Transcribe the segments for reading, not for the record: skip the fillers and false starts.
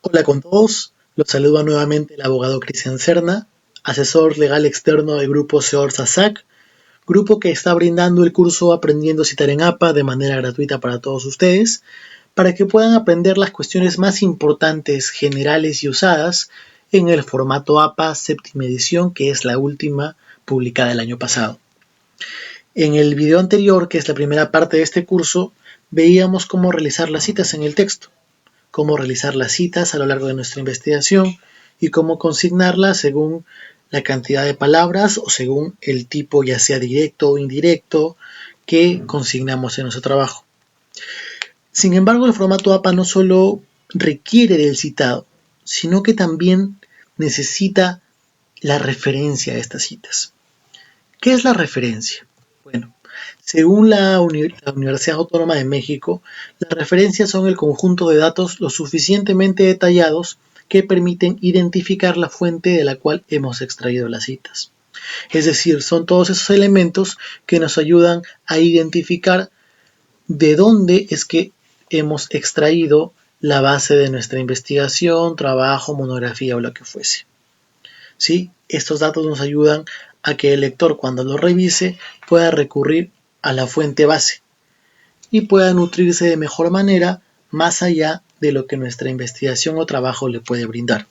Hola con todos, los saluda nuevamente el abogado Cristian Serna, asesor legal externo del grupo Seorza SAC, grupo que está brindando el curso Aprendiendo a Citar en APA de manera gratuita para todos ustedes, para que puedan aprender las cuestiones más importantes, generales y usadas en el formato APA séptima edición, que es la última publicada el año pasado. En el video anterior, que es la primera parte de este curso, veíamos cómo realizar las citas en el texto, cómo realizar las citas a lo largo de nuestra investigación y cómo consignarlas según la cantidad de palabras o según el tipo, ya sea directo o indirecto, que consignamos en nuestro trabajo. Sin embargo, el formato APA no solo requiere del citado, sino que también necesita la referencia a estas citas. ¿Qué es la referencia? Bueno, según la Universidad Autónoma de México, las referencias son el conjunto de datos lo suficientemente detallados que permiten identificar la fuente de la cual hemos extraído las citas. Es decir, son todos esos elementos que nos ayudan a identificar de dónde es que hemos extraído la base de nuestra investigación, trabajo, monografía o lo que fuese. ¿Sí? Estos datos nos ayudan a que el lector, cuando lo revise, pueda recurrir a la fuente base y pueda nutrirse de mejor manera más allá de lo que nuestra investigación o trabajo le puede brindar.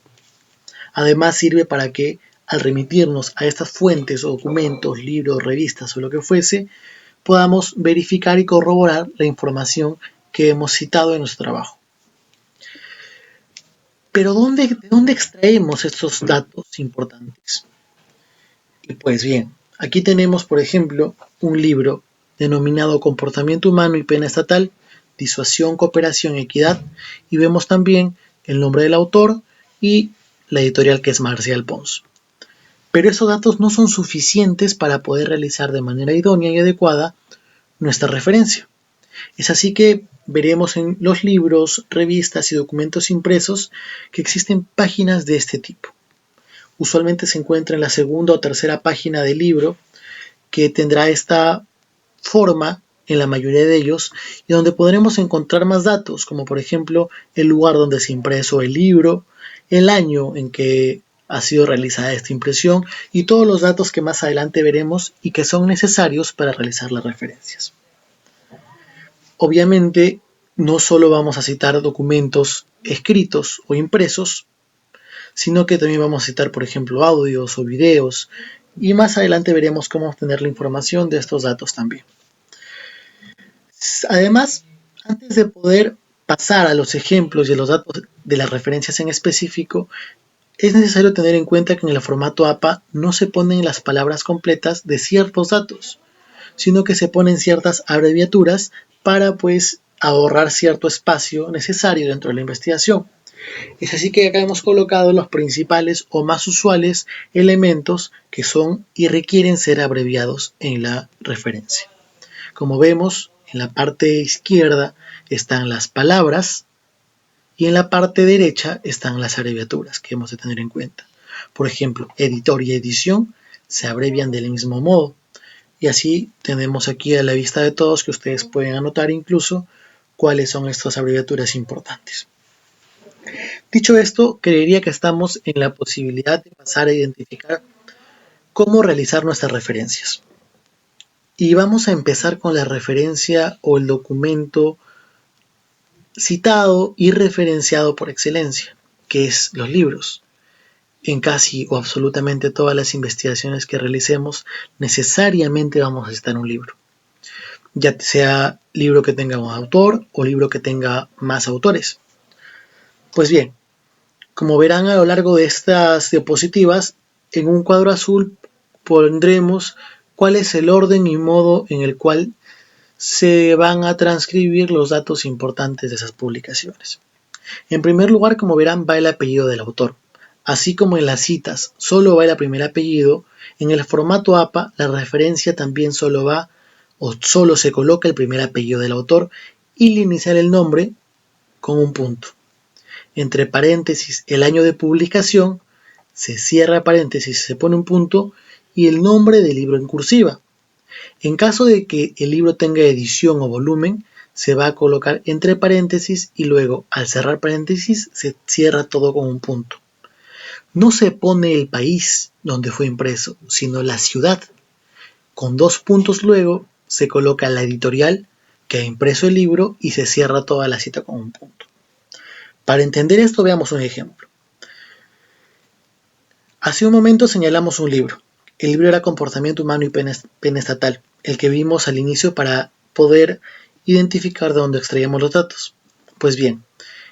Además, sirve para que al remitirnos a estas fuentes o documentos, libros, revistas o lo que fuese, podamos verificar y corroborar la información que hemos citado en nuestro trabajo. Pero ¿de dónde extraemos estos datos importantes? Y pues bien, aquí tenemos, por ejemplo, un libro denominado Comportamiento Humano y Pena Estatal, Disuasión, Cooperación, Equidad, y vemos también el nombre del autor y la editorial, que es Marcial Pons. Pero esos datos no son suficientes para poder realizar de manera idónea y adecuada nuestra referencia. Es así que veremos en los libros, revistas y documentos impresos que existen páginas de este tipo. Usualmente se encuentra en la segunda o tercera página del libro, que tendrá esta forma en la mayoría de ellos, y donde podremos encontrar más datos, como por ejemplo el lugar donde se impreso el libro, el año en que ha sido realizada esta impresión y todos los datos que más adelante veremos y que son necesarios para realizar las referencias. Obviamente, no solo vamos a citar documentos escritos o impresos, sino que también vamos a citar, por ejemplo, audios o videos, y más adelante veremos cómo obtener la información de estos datos también. Además, antes de poder pasar a los ejemplos y a los datos de las referencias en específico, es necesario tener en cuenta que en el formato APA no se ponen las palabras completas de ciertos datos, sino que se ponen ciertas abreviaturas para pues ahorrar cierto espacio necesario dentro de la investigación. Es así que acá hemos colocado los principales o más usuales elementos que son y requieren ser abreviados en la referencia. Como vemos, en la parte izquierda están las palabras y en la parte derecha están las abreviaturas que hemos de tener en cuenta. Por ejemplo, editor y edición se abrevian del mismo modo. Y así tenemos aquí a la vista de todos que ustedes pueden anotar incluso cuáles son estas abreviaturas importantes. Dicho esto, creería que estamos en la posibilidad de pasar a identificar cómo realizar nuestras referencias. Y vamos a empezar con la referencia o el documento citado y referenciado por excelencia, que es los libros. En casi o absolutamente todas las investigaciones que realicemos, necesariamente vamos a citar un libro. Ya sea libro que tenga un autor o libro que tenga más autores. Pues bien, como verán a lo largo de estas diapositivas, en un cuadro azul pondremos cuál es el orden y modo en el cual se van a transcribir los datos importantes de esas publicaciones. En primer lugar, como verán, va el apellido del autor. Así como en las citas solo va el primer apellido, en el formato APA la referencia también solo va o solo se coloca el primer apellido del autor y el inicial el nombre con un punto. Entre paréntesis el año de publicación, se cierra paréntesis, se pone un punto y el nombre del libro en cursiva. En caso de que el libro tenga edición o volumen, se va a colocar entre paréntesis y luego al cerrar paréntesis se cierra todo con un punto. No se pone el país donde fue impreso, sino la ciudad. Con 2 puntos luego se coloca la editorial que ha impreso el libro y se cierra toda la cita con un punto. Para entender esto veamos un ejemplo. Hace un momento señalamos un libro. El libro era Comportamiento Humano y Pena Estatal, el que vimos al inicio para poder identificar de dónde extraíamos los datos. Pues bien,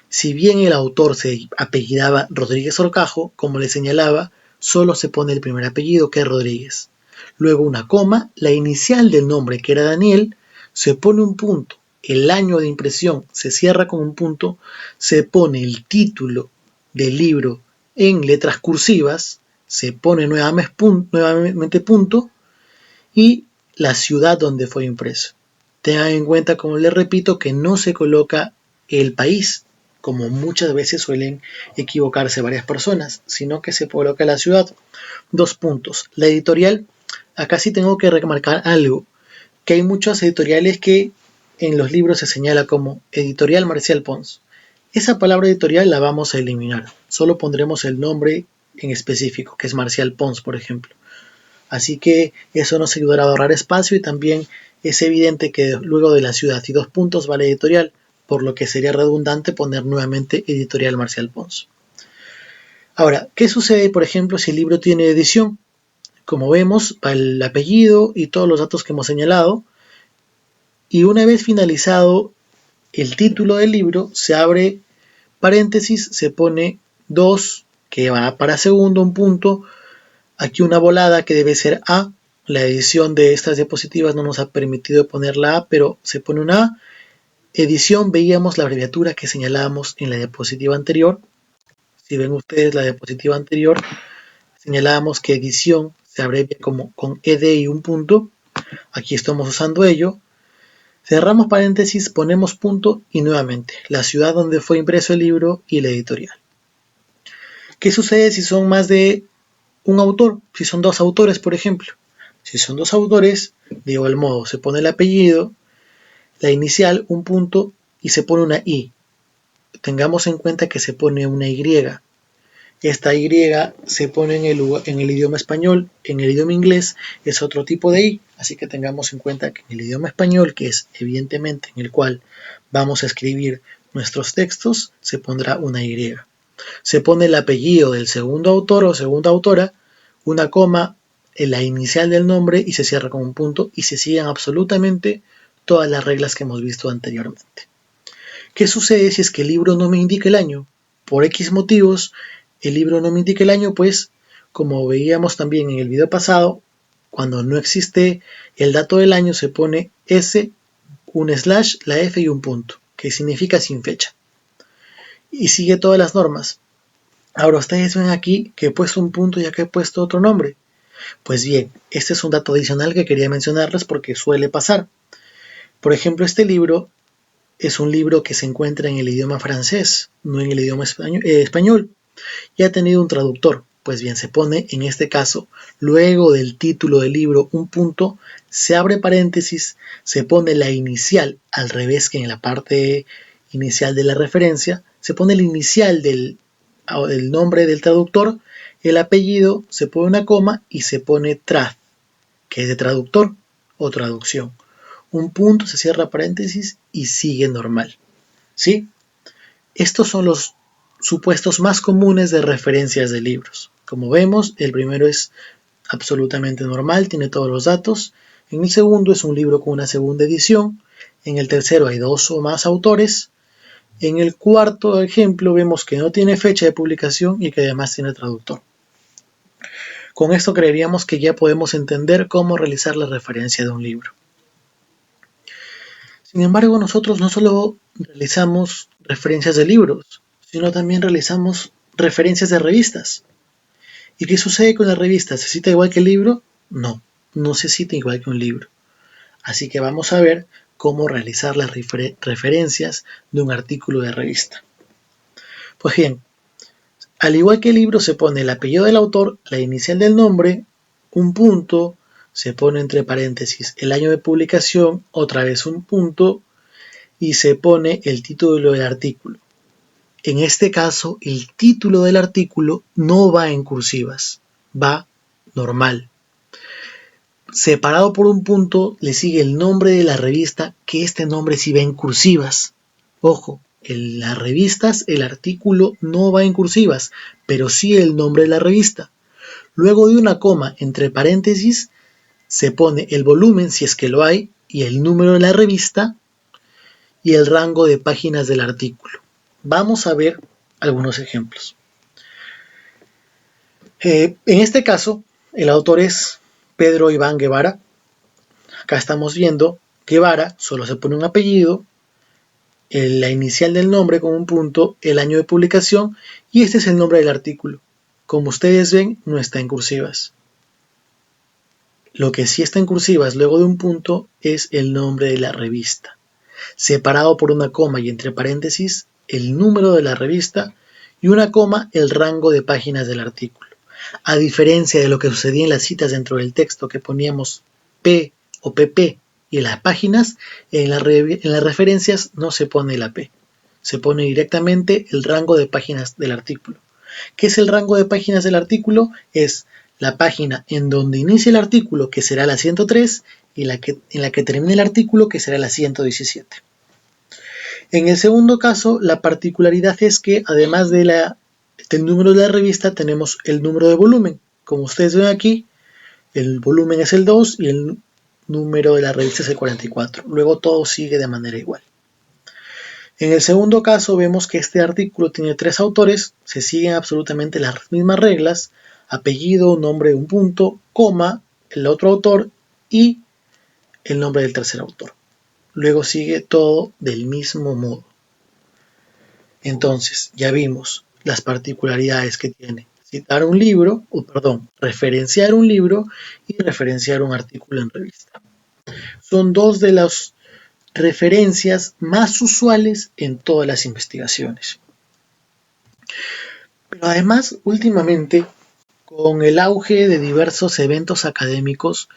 si bien el autor se apellidaba Rodríguez Horcajo, como le señalaba, solo se pone el primer apellido, que es Rodríguez. Luego una coma, la inicial del nombre, que era Daniel, se pone un punto, el año de impresión se cierra con un punto, se pone el título del libro en letras cursivas, se pone nuevamente punto y la ciudad donde fue impreso. Tengan en cuenta, como les repito, que no se coloca el país, como muchas veces suelen equivocarse varias personas, sino que se coloca la ciudad. 2 puntos. La editorial, acá sí tengo que remarcar algo, que hay muchas editoriales que en los libros se señala como Editorial Marcial Pons. Esa palabra editorial la vamos a eliminar, solo pondremos el nombre en específico, que es Marcial Pons, por ejemplo. Así que eso nos ayudará a ahorrar espacio y también es evidente que luego de la ciudad y 2 puntos va la editorial, por lo que sería redundante poner nuevamente Editorial Marcial Pons. Ahora, ¿qué sucede, por ejemplo, si el libro tiene edición? Como vemos, va el apellido y todos los datos que hemos señalado, y una vez finalizado el título del libro, se abre paréntesis, se pone 2, que va para segundo, un punto, aquí una volada que debe ser A. La edición de estas diapositivas no nos ha permitido poner la A, pero se pone una A. Edición, veíamos la abreviatura que señalábamos en la diapositiva anterior. Si ven ustedes la diapositiva anterior, señalábamos que edición se abrevia como con ED y un punto. Aquí estamos usando ello. Cerramos paréntesis, ponemos punto y nuevamente la ciudad donde fue impreso el libro y la editorial. ¿Qué sucede si son más de un autor? Si son 2 autores, por ejemplo. Si son 2 autores, de igual modo se pone el apellido, la inicial, un punto y se pone una I. Tengamos en cuenta que se pone una Y. Esta Y se pone en el idioma español, en el idioma inglés es otro tipo de I, así que tengamos en cuenta que en el idioma español, que es evidentemente en el cual vamos a escribir nuestros textos, se pondrá una Y. Se pone el apellido del segundo autor o segunda autora, una coma, en la inicial del nombre y se cierra con un punto y se siguen absolutamente todas las reglas que hemos visto anteriormente. ¿Qué sucede si es que el libro no me indica el año? Por X motivos, el libro no me indica el año, pues como veíamos también en el video pasado, cuando no existe el dato del año se pone S, un slash, la F y un punto, que significa sin fecha. Y sigue todas las normas. Ahora ustedes ven aquí que he puesto un punto y acá he puesto otro nombre. Pues bien, este es un dato adicional que quería mencionarles porque suele pasar. Por ejemplo, este libro es un libro que se encuentra en el idioma francés, no en el idioma español, y ha tenido un traductor. Pues bien, se pone en este caso, luego del título del libro, un punto, se abre paréntesis, se pone la inicial al revés que en la parte inicial de la referencia, se pone la inicial del nombre del traductor, el apellido, se pone una coma y se pone trad, que es de traductor o traducción. Un punto, se cierra paréntesis y sigue normal. ¿Sí? Estos son los supuestos más comunes de referencias de libros. Como vemos, el primero es absolutamente normal, tiene todos los datos. En el segundo es un libro con una segunda edición. En el tercero hay 2 o más autores. En el cuarto ejemplo vemos que no tiene fecha de publicación y que además tiene traductor. Con esto creeríamos que ya podemos entender cómo realizar la referencia de un libro. Sin embargo, nosotros no solo realizamos referencias de libros, sino también realizamos referencias de revistas. ¿Y qué sucede con la revista? ¿Se cita igual que el libro? No, no se cita igual que un libro. Así que vamos a ver cómo realizar las referencias de un artículo de revista. Pues bien, al igual que el libro se pone el apellido del autor, la inicial del nombre, un punto, se pone entre paréntesis el año de publicación, otra vez un punto, y se pone el título del artículo. En este caso, el título del artículo no va en cursivas, va normal. Separado por un punto le sigue el nombre de la revista, que este nombre sí va en cursivas. Ojo, en las revistas el artículo no va en cursivas, pero sí el nombre de la revista. Luego de una coma entre paréntesis se pone el volumen, si es que lo hay, y el número de la revista y el rango de páginas del artículo. Vamos a ver algunos ejemplos. En este caso, el autor es Pedro Iván Guevara. Acá estamos viendo Guevara, solo se pone un apellido, la inicial del nombre con un punto, el año de publicación, y este es el nombre del artículo. Como ustedes ven, no está en cursivas. Lo que sí está en cursivas luego de un punto es el nombre de la revista, separado por una coma y entre paréntesis el número de la revista y una coma el rango de páginas del artículo. A diferencia de lo que sucedía en las citas dentro del texto que poníamos P o PP y en las páginas, en las referencias no se pone la P, se pone directamente el rango de páginas del artículo. ¿Qué es el rango de páginas del artículo? Es la página en donde inicia el artículo, que será la 103, y en la que termina el artículo, que será la 117. En el segundo caso, la particularidad es que además del número de la revista, tenemos el número de volumen. Como ustedes ven aquí, el volumen es el 2 y el número de la revista es el 44. Luego todo sigue de manera igual. En el segundo caso vemos que este artículo tiene 3 autores, se siguen absolutamente las mismas reglas, apellido, nombre de un punto, coma, el otro autor y el nombre del tercer autor. Luego sigue todo del mismo modo. Entonces, ya vimos las particularidades que tiene citar un libro, referenciar un libro y referenciar un artículo en revista. Son dos de las referencias más usuales en todas las investigaciones. Pero además, últimamente, con el auge de diversos eventos académicos,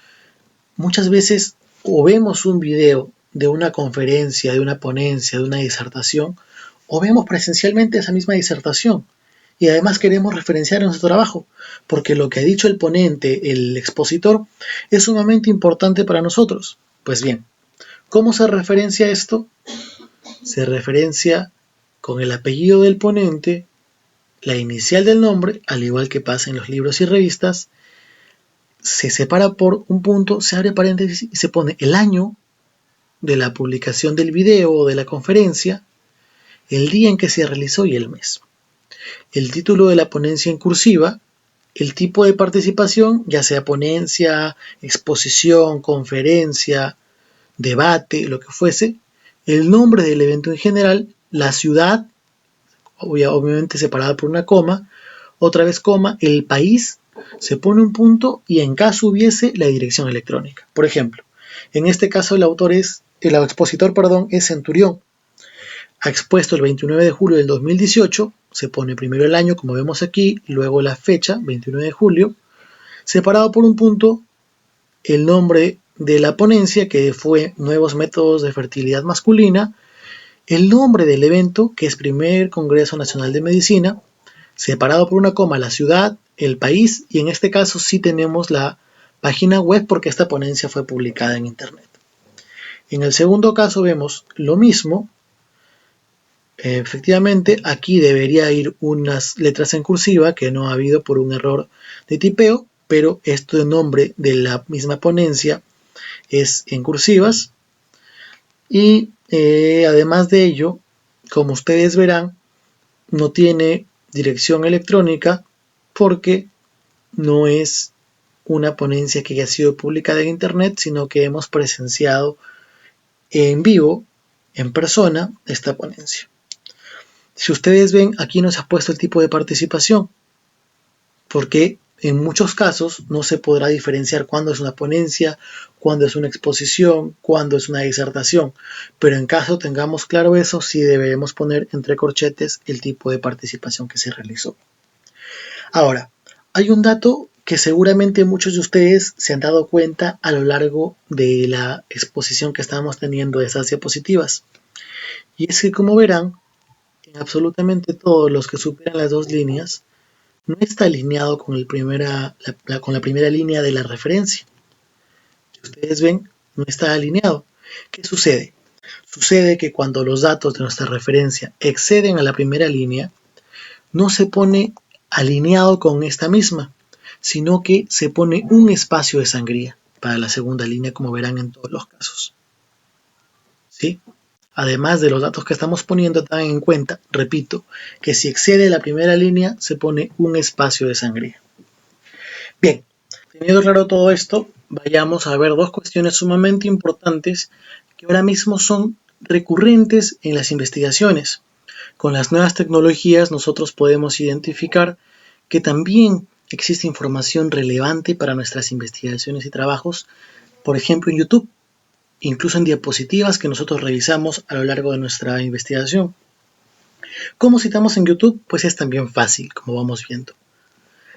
muchas veces o vemos un video de una conferencia, de una ponencia, de una disertación, o vemos presencialmente esa misma disertación. Y además queremos referenciar en nuestro trabajo, porque lo que ha dicho el ponente, el expositor, es sumamente importante para nosotros. Pues bien, ¿cómo se referencia esto? Se referencia con el apellido del ponente, la inicial del nombre, al igual que pasa en los libros y revistas, se separa por un punto, se abre paréntesis y se pone el año de la publicación del video o de la conferencia, el día en que se realizó y el mes. El título de la ponencia en cursiva, el tipo de participación, ya sea ponencia, exposición, conferencia, debate, lo que fuese, el nombre del evento en general, la ciudad, obviamente separada por una coma, otra vez coma, el país, se pone un punto y en caso hubiese la dirección electrónica. Por ejemplo, en este caso el expositor es Centurión. Ha expuesto el 29 de julio del 2018, se pone primero el año como vemos aquí, luego la fecha, 29 de julio, separado por un punto el nombre de la ponencia que fue Nuevos Métodos de Fertilidad Masculina, el nombre del evento que es Primer Congreso Nacional de Medicina, separado por una coma la ciudad, el país y en este caso sí tenemos la página web porque esta ponencia fue publicada en internet. En el segundo caso vemos lo mismo. Efectivamente, aquí debería ir unas letras en cursiva que no ha habido por un error de tipeo, pero este nombre de la misma ponencia es en cursivas y además de ello, como ustedes verán, no tiene dirección electrónica porque no es una ponencia que haya sido publicada en internet, sino que hemos presenciado en vivo, en persona, esta ponencia. Si ustedes ven, aquí no se ha puesto el tipo de participación, porque en muchos casos no se podrá diferenciar cuándo es una ponencia, cuándo es una exposición, cuándo es una disertación, pero en caso tengamos claro eso, sí deberemos poner entre corchetes el tipo de participación que se realizó. Ahora, hay un dato que seguramente muchos de ustedes se han dado cuenta a lo largo de la exposición que estamos teniendo de esas diapositivas. Y es que, como verán, en absolutamente todos los que superan las 2 líneas, no está alineado con, con la primera línea de la referencia. Si ustedes ven, no está alineado. ¿Qué sucede? Sucede que cuando los datos de nuestra referencia exceden a la primera línea, no se pone alineado con esta misma, sino que se pone un espacio de sangría para la segunda línea, como verán en todos los casos. ¿Sí? Además de los datos que estamos poniendo, tengan en cuenta, repito, que si excede la primera línea, se pone un espacio de sangría. Bien, teniendo claro todo esto, vayamos a ver 2 cuestiones sumamente importantes que ahora mismo son recurrentes en las investigaciones. Con las nuevas tecnologías nosotros podemos identificar que también existe información relevante para nuestras investigaciones y trabajos, por ejemplo en YouTube, incluso en diapositivas que nosotros revisamos a lo largo de nuestra investigación. ¿Cómo citamos en YouTube? Pues es también fácil, como vamos viendo.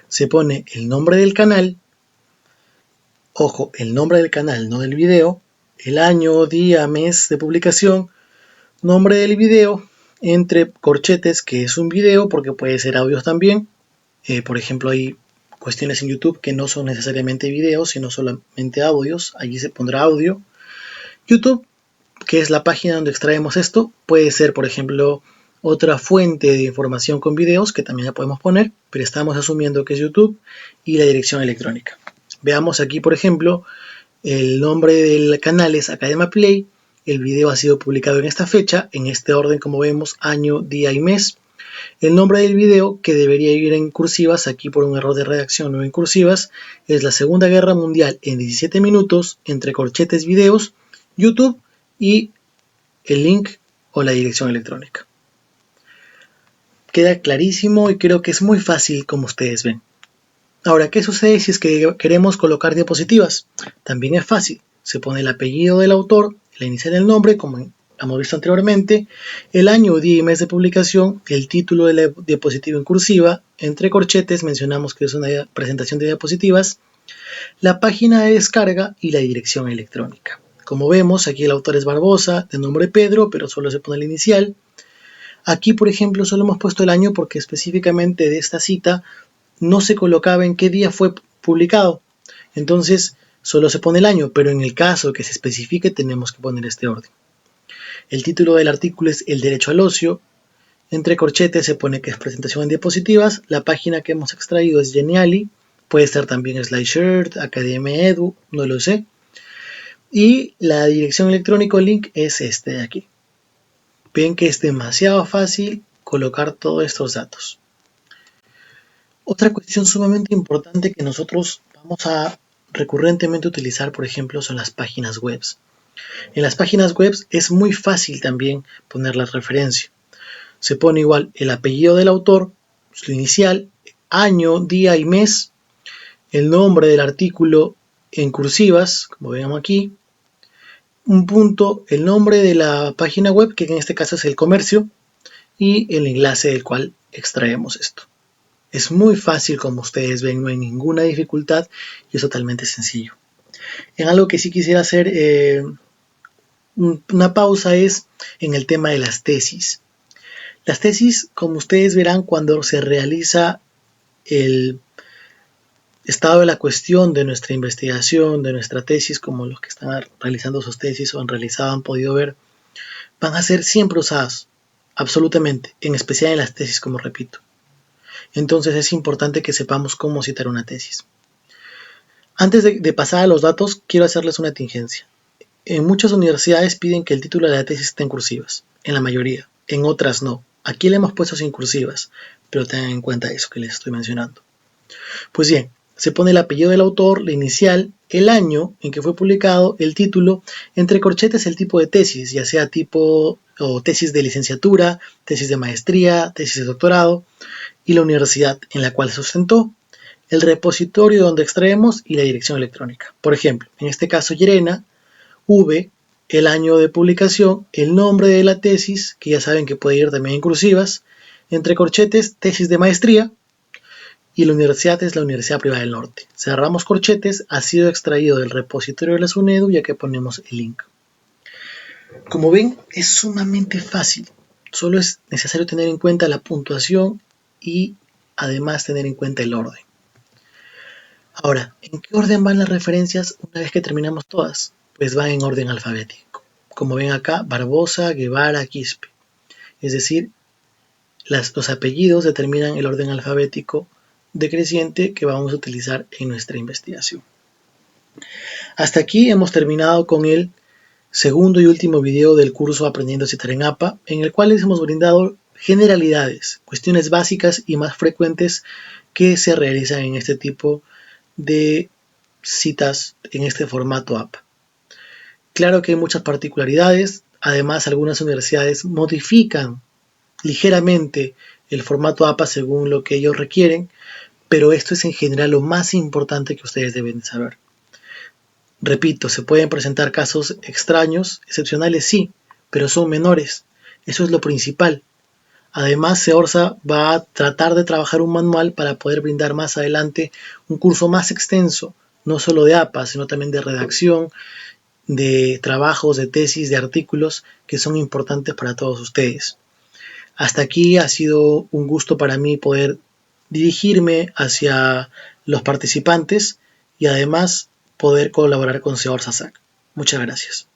Se pone el nombre del canal, ojo, el nombre del canal, no del video, el año, día, mes de publicación, nombre del video, entre corchetes, que es un video, porque puede ser audios también. Por ejemplo, hay cuestiones en YouTube que no son necesariamente videos, sino solamente audios. Allí se pondrá audio. YouTube, que es la página donde extraemos esto, puede ser, por ejemplo, otra fuente de información con videos, que también la podemos poner, pero estamos asumiendo que es YouTube, y la dirección electrónica. Veamos aquí, por ejemplo, el nombre del canal es Academia Play, el video ha sido publicado en esta fecha, en este orden como vemos, año, día y mes. El nombre del video, que debería ir en cursivas, aquí por un error de redacción no en cursivas, es La Segunda Guerra Mundial en 17 minutos, entre corchetes videos, YouTube y el link o la dirección electrónica. Queda clarísimo y creo que es muy fácil como ustedes ven. Ahora, ¿qué sucede si es que queremos colocar diapositivas? También es fácil. Se pone el apellido del autor, la inicial del nombre, como hemos visto anteriormente, el año, día y mes de publicación, el título de la diapositiva en cursiva, entre corchetes mencionamos que es una presentación de diapositivas, la página de descarga y la dirección electrónica. Como vemos, aquí el autor es Barbosa, de nombre Pedro, pero solo se pone la inicial. Aquí, por ejemplo, solo hemos puesto el año porque específicamente de esta cita no se colocaba en qué día fue publicado. Entonces, solo se pone el año, pero en el caso que se especifique tenemos que poner este orden. El título del artículo es El derecho al ocio. Entre corchetes se pone que es presentación en diapositivas. La página que hemos extraído es Geniali. Puede estar también SlideShirt, Academia Edu, no lo sé. Y la dirección electrónica link es este de aquí. Ven que es demasiado fácil colocar todos estos datos. Otra cuestión sumamente importante que nosotros vamos a recurrentemente utilizar, por ejemplo, son las páginas web. En las páginas web es muy fácil también poner la referencia. Se pone igual el apellido del autor, su inicial, año, día y mes, el nombre del artículo en cursivas, como vemos aquí, un punto, el nombre de la página web, que en este caso es el comercio, y el enlace del cual extraemos esto. Es muy fácil, como ustedes ven, no hay ninguna dificultad y es totalmente sencillo. En algo que sí quisiera hacer una pausa es en el tema de las tesis. Las tesis, como ustedes verán, cuando se realiza el estado de la cuestión de nuestra investigación, de nuestra tesis, como los que están realizando sus tesis o han realizado han podido ver, van a ser siempre usadas, absolutamente, en especial en las tesis, como repito. Entonces es importante que sepamos cómo citar una tesis. Antes de pasar a los datos, quiero hacerles una tingencia. En muchas universidades piden que el título de la tesis esté en cursivas, en la mayoría, en otras no. Aquí le hemos puesto sin cursivas, pero tengan en cuenta eso que les estoy mencionando. Pues bien, se pone el apellido del autor, la inicial, el año en que fue publicado, el título, entre corchetes el tipo de tesis, ya sea tipo o tesis de licenciatura, tesis de maestría, tesis de doctorado, y la universidad en la cual se sustentó, el repositorio donde extraemos y la dirección electrónica. Por ejemplo, en este caso Llerena, V, el año de publicación, el nombre de la tesis, que ya saben que puede ir también en cursivas, entre corchetes, tesis de maestría, y la universidad es la Universidad Privada del Norte. Cerramos corchetes, ha sido extraído del repositorio de la SUNEDU, ya que ponemos el link. Como ven, es sumamente fácil. Solo es necesario tener en cuenta la puntuación y además tener en cuenta el orden. Ahora, ¿en qué orden van las referencias una vez que terminamos todas? Pues van en orden alfabético. Como ven acá, Barbosa, Guevara, Quispe. Es decir, los apellidos determinan el orden alfabético decreciente que vamos a utilizar en nuestra investigación. Hasta aquí hemos terminado con el segundo y último video del curso Aprendiendo a citar en APA, en el cual les hemos brindado generalidades, cuestiones básicas y más frecuentes que se realizan en este tipo de citas en este formato APA. Claro que hay muchas particularidades, además algunas universidades modifican ligeramente el formato APA según lo que ellos requieren, pero esto es en general lo más importante que ustedes deben saber. Repito, se pueden presentar casos extraños, excepcionales sí, pero son menores. Eso es lo principal. Además, CEORSA va a tratar de trabajar un manual para poder brindar más adelante un curso más extenso, no solo de APA, sino también de redacción, de trabajos, de tesis, de artículos que son importantes para todos ustedes. Hasta aquí ha sido un gusto para mí poder dirigirme hacia los participantes y además poder colaborar con CEORSA SAC. Muchas gracias.